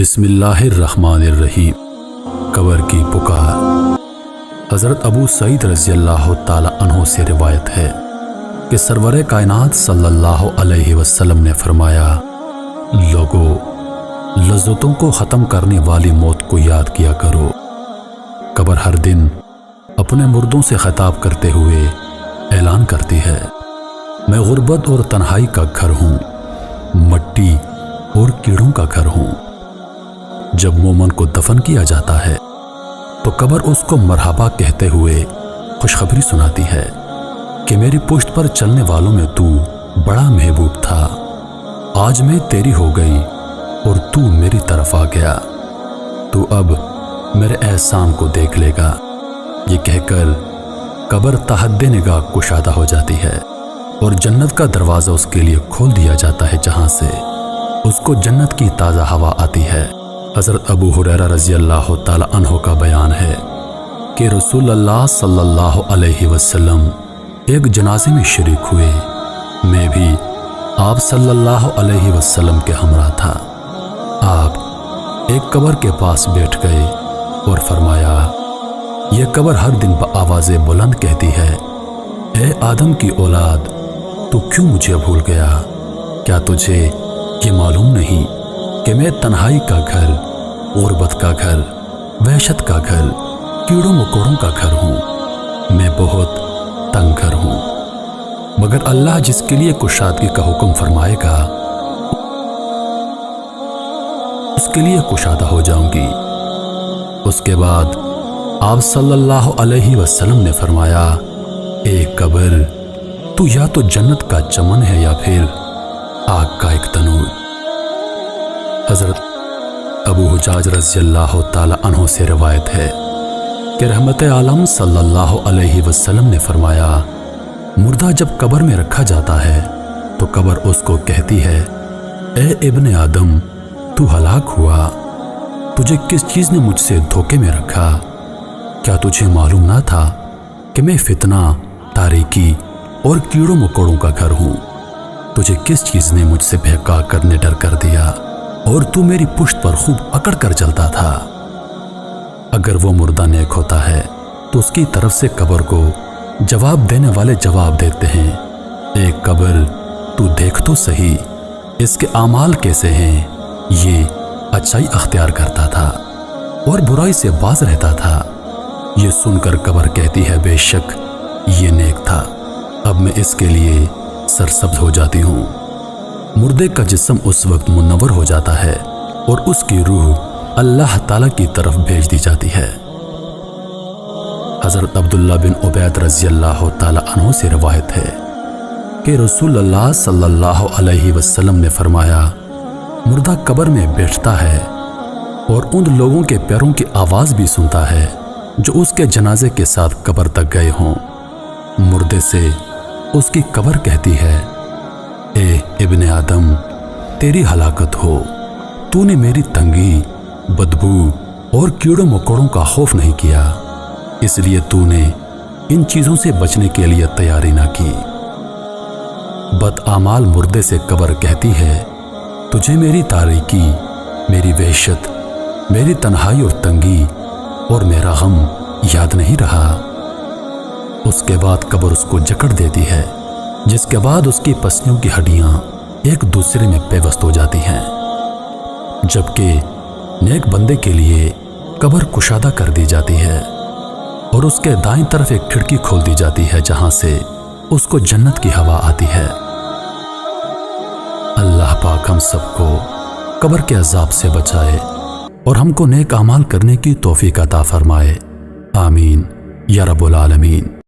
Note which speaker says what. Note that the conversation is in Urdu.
Speaker 1: بسم اللہ الرحمن الرحیم۔ قبر کی پکار۔ حضرت ابو سعید رضی اللہ تعالی عنہ سے روایت ہے کہ سرور کائنات صلی اللہ علیہ وسلم نے فرمایا، لوگو لذتوں کو ختم کرنے والی موت کو یاد کیا کرو۔ قبر ہر دن اپنے مردوں سے خطاب کرتے ہوئے اعلان کرتی ہے، میں غربت اور تنہائی کا گھر ہوں، مٹی اور کیڑوں کا گھر ہوں۔ جب مومن کو دفن کیا جاتا ہے تو قبر اس کو مرحبا کہتے ہوئے خوشخبری سناتی ہے کہ میری پشت پر چلنے والوں میں تو بڑا محبوب تھا، آج میں تیری ہو گئی اور تو میری طرف آ گیا، تو اب میرے احسان کو دیکھ لے گا۔ یہ کہہ کر قبر تحت نگاہ کشادہ ہو جاتی ہے اور جنت کا دروازہ اس کے لیے کھول دیا جاتا ہے، جہاں سے اس کو جنت کی تازہ ہوا آتی ہے۔ حضرت ابو ہریرہ رضی اللہ تعالی عنہ کا بیان ہے کہ رسول اللہ صلی اللہ علیہ وسلم ایک جنازے میں شریک ہوئے، میں بھی آپ صلی اللہ علیہ وسلم کے ہمراہ تھا۔ آپ ایک قبر کے پاس بیٹھ گئے اور فرمایا، یہ قبر ہر دن بآواز بلند کہتی ہے، اے آدم کی اولاد، تو کیوں مجھے بھول گیا؟ کیا تجھے یہ معلوم نہیں کہ میں تنہائی کا گھر، غربت کا گھر، وحشت کا گھر، کیڑوں مکوڑوں کا گھر ہوں؟ میں بہت تنگ گھر ہوں، مگر اللہ جس کے لیے کشادگی کا حکم فرمائے گا اس کے لیے کشادہ ہو جاؤں گی۔ اس کے بعد آپ صلی اللہ علیہ وسلم نے فرمایا، اے قبر، تو یا تو جنت کا چمن ہے یا پھر آگ کا ایک تنور۔ حضرت ابو حجاج رضی اللہ تعالی عنہ سے روایت ہے کہ رحمت عالم صلی اللہ علیہ وسلم نے فرمایا، مردہ جب قبر میں رکھا جاتا ہے تو قبر اس کو کہتی ہے، اے ابن آدم، تو ہلاک ہوا، تجھے کس چیز نے مجھ سے دھوکے میں رکھا؟ کیا تجھے معلوم نہ تھا کہ میں فتنہ، تاریکی اور کیڑوں مکوڑوں کا گھر ہوں؟ تجھے کس چیز نے مجھ سے بہکا کر نڈر کر دیا اور تو میری پشت پر خوب اکڑ کر چلتا تھا؟ اگر وہ مردہ نیک ہوتا ہے تو اس کی طرف سے قبر کو جواب دینے والے جواب دیتے ہیں، اے قبر، تو دیکھ تو صحیح اس کے اعمال کیسے ہیں، یہ اچھائی اختیار کرتا تھا اور برائی سے باز رہتا تھا۔ یہ سن کر قبر کہتی ہے، بے شک یہ نیک تھا، اب میں اس کے لیے سرسبز ہو جاتی ہوں۔ مردے کا جسم اس وقت منور ہو جاتا ہے اور اس کی روح اللہ تعالیٰ کی طرف بھیج دی جاتی ہے۔ حضرت عبداللہ بن عبید رضی اللہ تعالی عنہ سے روایت ہے کہ رسول اللہ صلی اللہ علیہ وسلم نے فرمایا، مردہ قبر میں بیٹھتا ہے اور ان لوگوں کے پیروں کی آواز بھی سنتا ہے جو اس کے جنازے کے ساتھ قبر تک گئے ہوں۔ مردے سے اس کی قبر کہتی ہے، اے ابن آدم، تیری ہلاکت ہو، تو نے میری تنگی، بدبو اور کیڑوں مکوڑوں کا خوف نہیں کیا، اس لیے تو نے ان چیزوں سے بچنے کے لیے تیاری نہ کی۔ بد اعمال مردے سے قبر کہتی ہے، تجھے میری تاریکی، میری وحشت، میری تنہائی اور تنگی اور میرا غم یاد نہیں رہا؟ اس کے بعد قبر اس کو جکڑ دیتی ہے، جس کے بعد اس کی پسلیوں کی ہڈیاں ایک دوسرے میں پیوست ہو جاتی ہیں، جبکہ نیک بندے کے لیے قبر کشادہ کر دی جاتی ہے اور اس کے دائیں طرف ایک کھڑکی کھول دی جاتی ہے، جہاں سے اس کو جنت کی ہوا آتی ہے۔ اللہ پاک ہم سب کو قبر کے عذاب سے بچائے اور ہم کو نیک اعمال کرنے کی توفیق عطا فرمائے، آمین یا رب العالمین۔